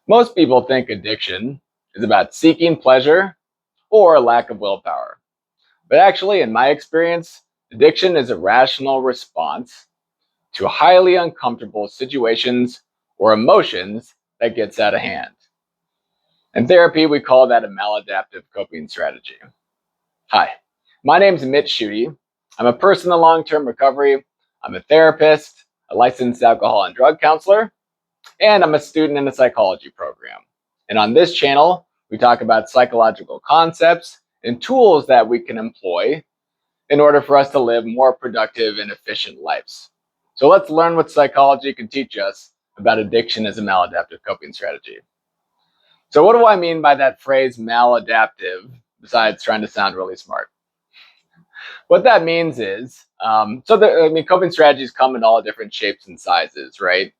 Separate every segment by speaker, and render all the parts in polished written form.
Speaker 1: Most people think addiction is about seeking pleasure or a lack of willpower. But actually, in my experience, addiction is a rational response to highly uncomfortable situations or emotions that gets out of hand. In therapy, we call that a maladaptive coping strategy. Hi, my name is Mitch Schutte. I'm a person in long-term recovery. I'm a therapist, a licensed alcohol and drug counselor, and I'm a student in a psychology program. And on this channel, we talk about psychological concepts and tools that we can employ in order for us to live more productive and efficient lives. So let's learn what psychology can teach us about addiction as a maladaptive coping strategy. So, what do I mean by that phrase maladaptive, besides trying to sound really smart? What that means is, coping strategies come in all different shapes and sizes, right?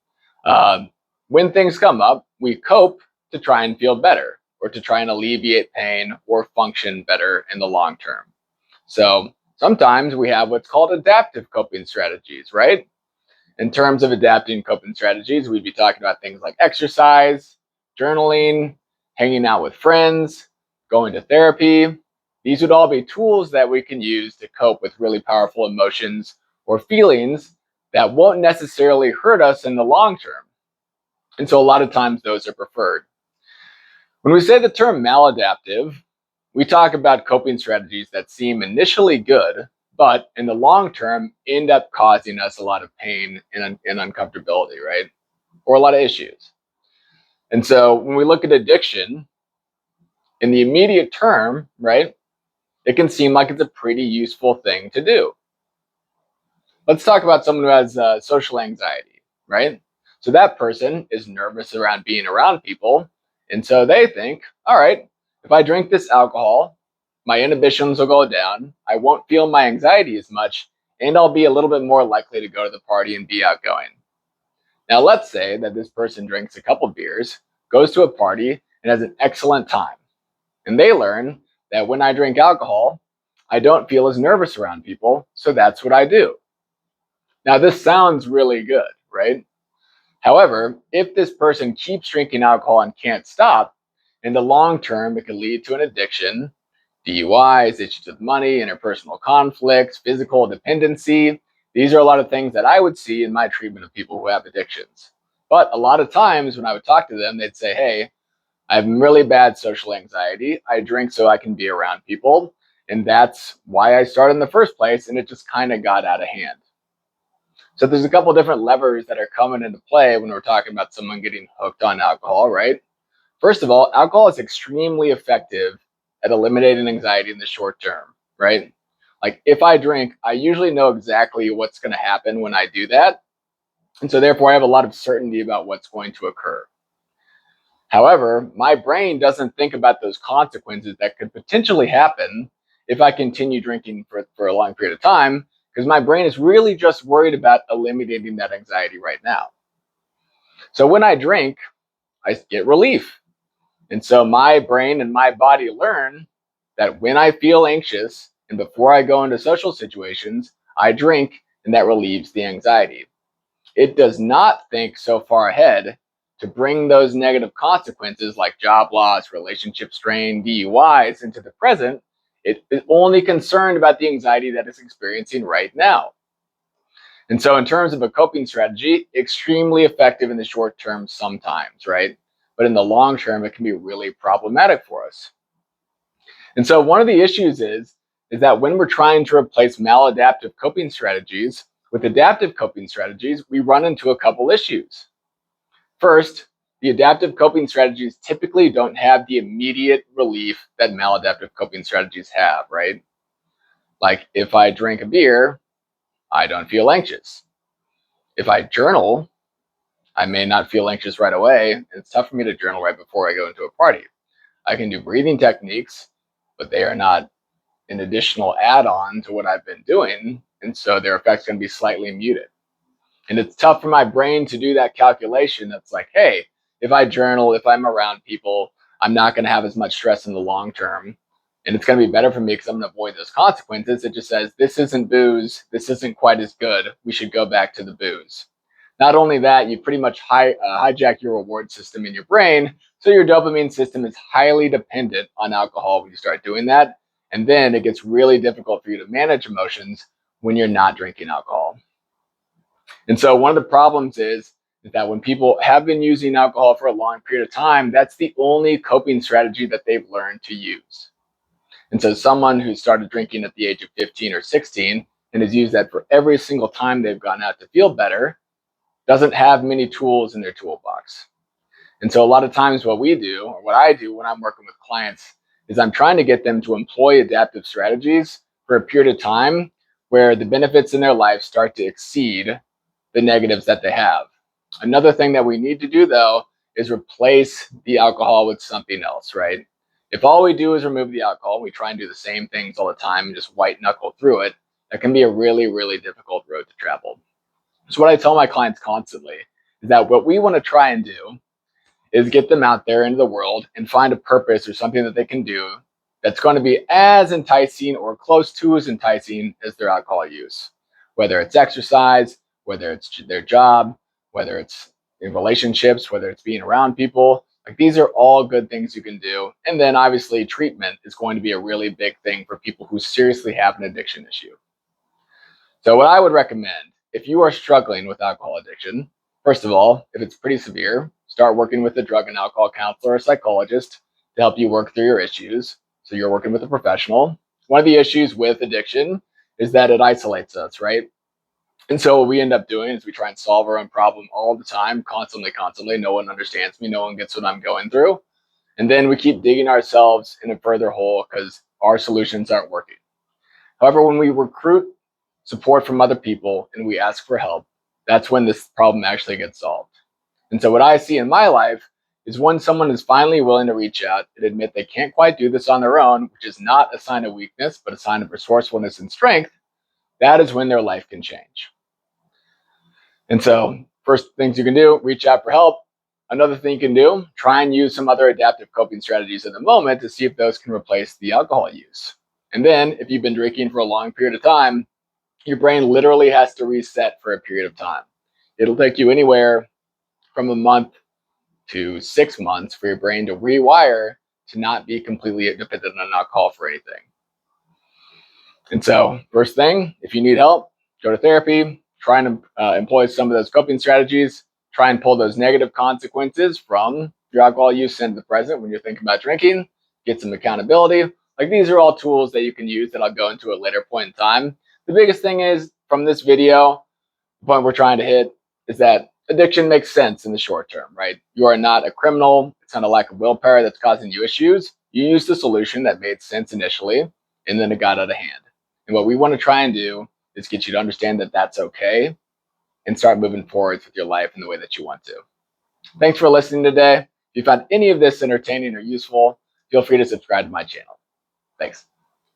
Speaker 1: Um, when things come up, we cope to try and feel better or to try and alleviate pain or function better in the long term. So sometimes we have what's called adaptive coping strategies, right? In terms of adapting coping strategies, we'd be talking about things like exercise, journaling, hanging out with friends, going to therapy. These would all be tools that we can use to cope with really powerful emotions or feelings that won't necessarily hurt us in the long term. And so a lot of times those are preferred. When we say the term maladaptive, we talk about coping strategies that seem initially good, but in the long term end up causing us a lot of pain and uncomfortability, right? Or a lot of issues. And so when we look at addiction, in the immediate term, right, it can seem like it's a pretty useful thing to do. Let's talk about someone who has social anxiety, right? So that person is nervous around being around people. And so they think, all right, if I drink this alcohol, my inhibitions will go down. I won't feel my anxiety as much, and I'll be a little bit more likely to go to the party and be outgoing. Now, let's say that this person drinks a couple beers, goes to a party, and has an excellent time. And they learn that when I drink alcohol, I don't feel as nervous around people, so that's what I do. Now, this sounds really good, right? However, if this person keeps drinking alcohol and can't stop, in the long term, it can lead to an addiction, DUIs, issues with money, interpersonal conflicts, physical dependency. These are a lot of things that I would see in my treatment of people who have addictions. But a lot of times when I would talk to them, they'd say, hey, I have really bad social anxiety. I drink so I can be around people. And that's why I started in the first place. And it just kind of got out of hand. So there's a couple different levers that are coming into play when we're talking about someone getting hooked on alcohol, right? First of all, alcohol is extremely effective at eliminating anxiety in the short term, right? Like if I drink, I usually know exactly what's going to happen when I do that. And so therefore I have a lot of certainty about what's going to occur. However, my brain doesn't think about those consequences that could potentially happen if I continue drinking for a long period of time, because my brain is really just worried about eliminating that anxiety right now. So when I drink, I get relief. And so my brain and my body learn that when I feel anxious and before I go into social situations, I drink and that relieves the anxiety. It does not think so far ahead to bring those negative consequences like job loss, relationship strain, DUIs into the present. It is only concerned about the anxiety that it's experiencing right now. And so, in terms of a coping strategy, extremely effective in the short term sometimes, right? But in the long term, it can be really problematic for us. And so, one of the issues is that when we're trying to replace maladaptive coping strategies with adaptive coping strategies, we run into a couple issues. First, the adaptive coping strategies typically don't have the immediate relief that maladaptive coping strategies have, right? Like if I drink a beer, I don't feel anxious. If I journal, I may not feel anxious right away. It's tough for me to journal right before I go into a party. I can do breathing techniques, but they are not an additional add-on to what I've been doing. And so their effect's going to be slightly muted. And it's tough for my brain to do that calculation. That's like, hey, if I journal, if I'm around people, I'm not going to have as much stress in the long term. And it's going to be better for me because I'm going to avoid those consequences. It just says, this isn't booze. This isn't quite as good. We should go back to the booze. Not only that, you pretty much hijack your reward system in your brain. So your dopamine system is highly dependent on alcohol when you start doing that. And then it gets really difficult for you to manage emotions when you're not drinking alcohol. And so one of the problems is that when people have been using alcohol for a long period of time, that's the only coping strategy that they've learned to use. And so someone who started drinking at the age of 15 or 16 and has used that for every single time they've gone out to feel better doesn't have many tools in their toolbox. And so a lot of times what we do, or what I do when I'm working with clients, is I'm trying to get them to employ adaptive strategies for a period of time where the benefits in their life start to exceed the negatives that they have. Another thing that we need to do, though, is replace the alcohol with something else, right? If all we do is remove the alcohol, we try and do the same things all the time and just white knuckle through it, that can be a really, really difficult road to travel. So what I tell my clients constantly is that what we want to try and do is get them out there into the world and find a purpose or something that they can do that's going to be as enticing or close to as enticing as their alcohol use. Whether it's exercise, whether it's their job, whether it's in relationships, whether it's being around people. Like, these are all good things you can do. And then obviously treatment is going to be a really big thing for people who seriously have an addiction issue. So what I would recommend, if you are struggling with alcohol addiction, first of all, if it's pretty severe, start working with a drug and alcohol counselor or psychologist to help you work through your issues. So you're working with a professional. One of the issues with addiction is that it isolates us, right? And so what we end up doing is we try and solve our own problem all the time, constantly. No one understands me. No one gets what I'm going through. And then we keep digging ourselves in a further hole because our solutions aren't working. However, when we recruit support from other people and we ask for help, that's when this problem actually gets solved. And so what I see in my life is when someone is finally willing to reach out and admit they can't quite do this on their own, which is not a sign of weakness, but a sign of resourcefulness and strength, that is when their life can change. And so first things you can do, reach out for help. Another thing you can do, try and use some other adaptive coping strategies in the moment to see if those can replace the alcohol use. And then if you've been drinking for a long period of time, your brain literally has to reset for a period of time. It'll take you anywhere from a month to 6 months for your brain to rewire to not be completely dependent on alcohol for anything. And so, first thing, if you need help, go to therapy, try and employ some of those coping strategies, try and pull those negative consequences from your alcohol use into the present when you're thinking about drinking, get some accountability. Like, these are all tools that you can use that I'll go into at a later point in time. The biggest thing is from this video, the point we're trying to hit is that addiction makes sense in the short term, right? You are not a criminal. It's not a lack of willpower that's causing you issues. You used a solution that made sense initially, and then it got out of hand. And what we want to try and do is get you to understand that that's okay and start moving forwards with your life in the way that you want to. Thanks for listening today. If you found any of this entertaining or useful, feel free to subscribe to my channel. Thanks.